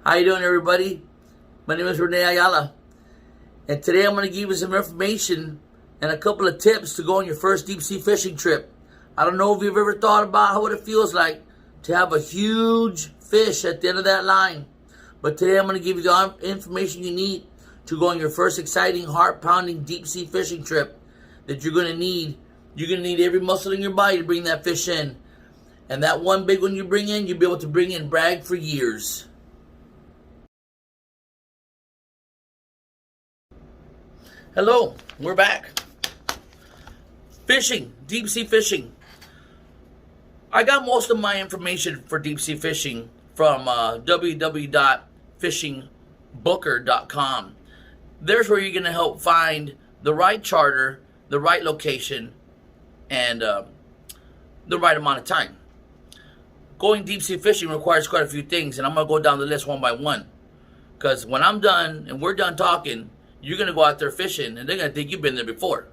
How you doing, everybody? My name is Rene Ayala, and today I'm going to give you some information and a couple of tips to go on your first deep sea fishing trip. I don't know if you've ever thought about what it feels like to have a huge fish at the end of that line, but today I'm going to give you the information you need to go on your first exciting, heart-pounding deep sea fishing trip that you're going to need. You're going to need every muscle in your body to bring that fish in, and that one big one you bring in, you'll be able to bring in brag for years. Hello, we're back. Fishing, deep sea fishing. I got most of my information for deep sea fishing from www.fishingbooker.com. There's where you're going to help find the right charter, the right location, and the right amount of time. Going deep sea fishing requires quite a few things, and I'm going to go down the list one by one. Because when I'm done and we're done talking, you're going to go out there fishing, and they're going to think you've been there before.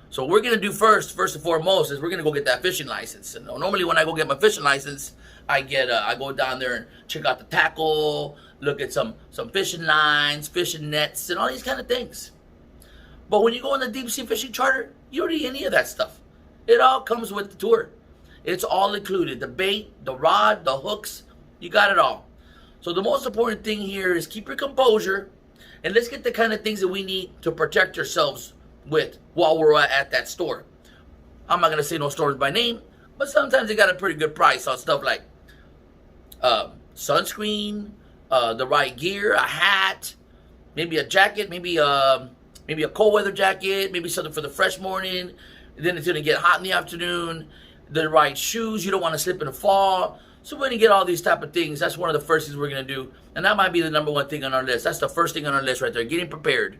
So what we're going to do first and foremost, is we're going to go get that fishing license. And normally when I go get my fishing license, I go down there and check out the tackle, look at some fishing lines, fishing nets, and all these kind of things. But when you go on the deep sea fishing charter, you don't need any of that stuff. It all comes with the tour. It's all included. The bait, the rod, the hooks, you got it all. So the most important thing here is keep your composure, and let's get the kind of things that we need to protect ourselves with while we're at that store. I'm not going to say no stores by name, but sometimes they got a pretty good price on stuff like sunscreen, the right gear, a hat, maybe a jacket, maybe a cold weather jacket, maybe something for the fresh morning. Then it's going to get hot in the afternoon. The right shoes. You don't want to slip in the fall. So we're going to get all these type of things. That's one of the first things we're going to do. And that might be the number one thing on our list. That's the first thing on our list right there, getting prepared.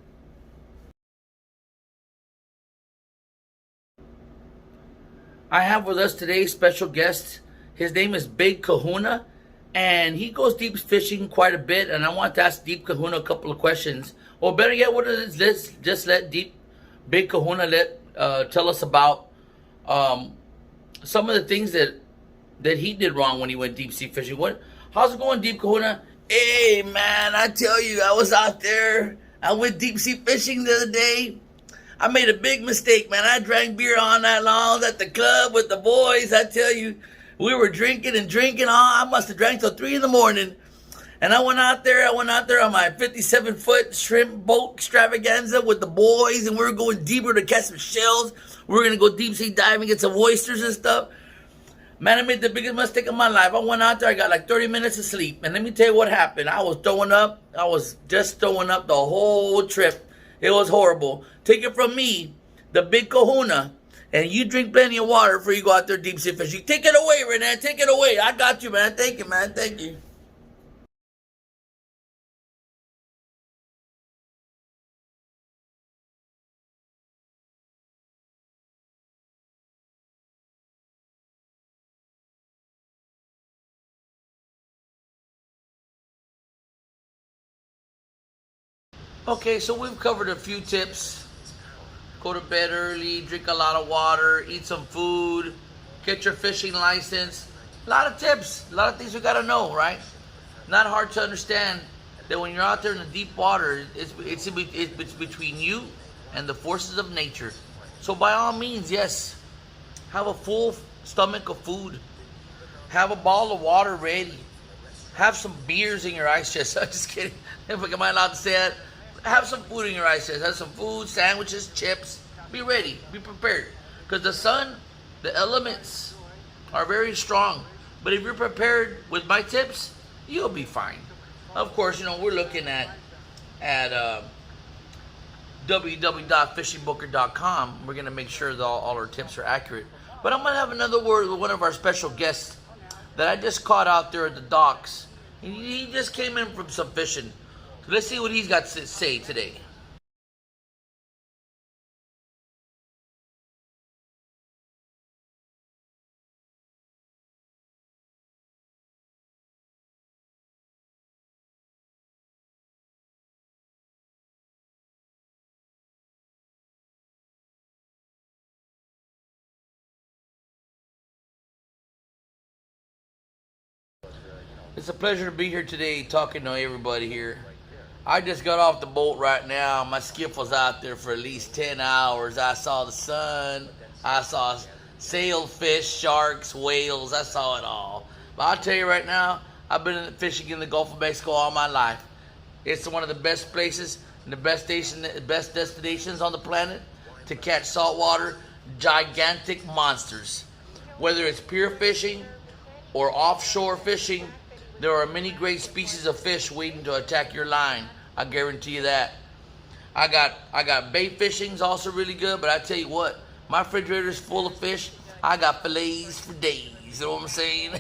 I have with us today special guest. His name is Big Kahuna, and he goes deep fishing quite a bit. And I want to ask Deep Kahuna a couple of questions. Or better yet, what it is, let's just let Big Kahuna tell us about some of the things that he did wrong when he went deep sea fishing. How's it going, Deep Kahuna? Hey, man, I tell you, I was out there. I went deep sea fishing the other day. I made a big mistake, man. I drank beer all night long at the club with the boys. I tell you, we were drinking and drinking. I must have drank till 3 in the morning. And I went out there on my 57-foot shrimp boat extravaganza with the boys, and we were going deeper to catch some shells. We were going to go deep sea diving, get some oysters and stuff. Man, I made the biggest mistake of my life. I went out there, I got like 30 minutes of sleep. And let me tell you what happened. I was throwing up. I was just throwing up the whole trip. It was horrible. Take it from me, the Big Kahuna, and you drink plenty of water before you go out there deep sea fishing. Take it away, Renan. Take it away. I got you, man. Thank you, man. Thank you. Okay, so we've covered a few tips. Go to bed early, drink a lot of water, eat some food, get your fishing license. A lot of tips, a lot of things we gotta know, right? Not hard to understand that when you're out there in the deep water, it's between you and the forces of nature. So by all means, yes, have a full stomach of food. Have a bottle of water ready. Have some beers in your ice chest. I'm just kidding. Am I allowed to say that? Have some food in your ice chest. Have some food, sandwiches, chips. Be ready. Be prepared. Because the sun, the elements are very strong. But if you're prepared with my tips, you'll be fine. Of course, we're looking at www.fishingbooker.com. We're going to make sure that all our tips are accurate. But I'm going to have another word with one of our special guests that I just caught out there at the docks. He just came in from some fishing. So let's see what he's got to say today. It's a pleasure to be here today talking to everybody here. I just got off the boat right now. My skiff was out there for at least 10 hours. I saw the sun. I saw sailfish, sharks, whales. I saw it all. But I'll tell you right now, I've been fishing in the Gulf of Mexico all my life. It's one of the best places and the best destinations on the planet to catch saltwater, gigantic monsters. Whether it's pier fishing or offshore fishing, there are many great species of fish waiting to attack your line. I guarantee you that. I got bait fishing's also really good, but I tell you what, my refrigerator's full of fish. I got fillets for days. You know what I'm saying?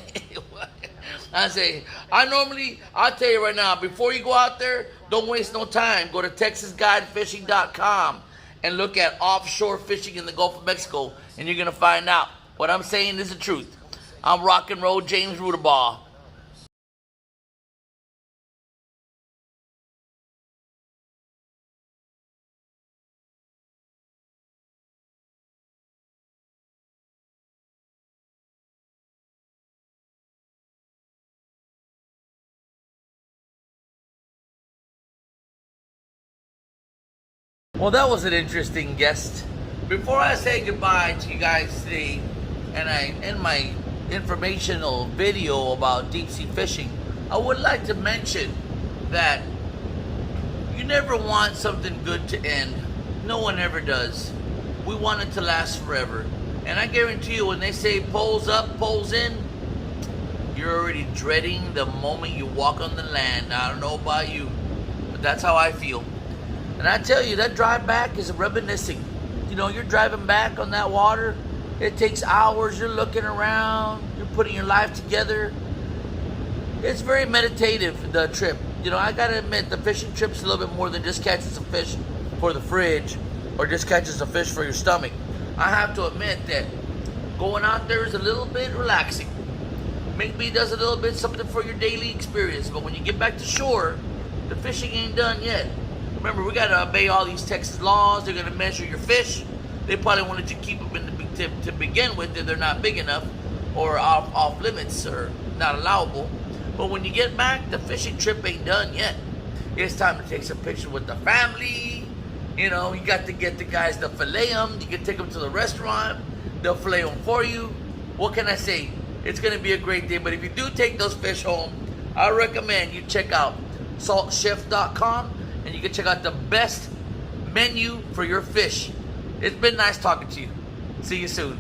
I'll tell you right now, before you go out there, don't waste no time. Go to TexasGuideFishing.com and look at offshore fishing in the Gulf of Mexico, and you're gonna find out what I'm saying is the truth. I'm rock and roll James Rudabaugh. Well, that was an interesting guest. Before I say goodbye to you guys today, and I end my informational video about deep sea fishing, I would like to mention that you never want something good to end. No one ever does. We want it to last forever. And I guarantee you, when they say poles up, poles in, you're already dreading the moment you walk on the land. I don't know about you, but that's how I feel. And I tell you, that drive back is reminiscing. You know, you're driving back on that water. It takes hours. You're looking around. You're putting your life together. It's very meditative, the trip. You know, I gotta admit, the fishing trip's a little bit more than just catching some fish for the fridge or just catching some fish for your stomach. I have to admit that going out there is a little bit relaxing. Maybe it does a little bit something for your daily experience. But when you get back to shore, the fishing ain't done yet. Remember, we got to obey all these Texas laws. They're going to measure your fish. They probably wanted to keep them to begin with if they're not big enough or off limits or not allowable. But when you get back, the fishing trip ain't done yet. It's time to take some pictures with the family. You know, you got to get the guys to fillet them. You can take them to the restaurant. They'll fillet them for you. What can I say? It's going to be a great day. But if you do take those fish home, I recommend you check out saltchef.com. and you can check out the best menu for your fish. It's been nice talking to you. See you soon.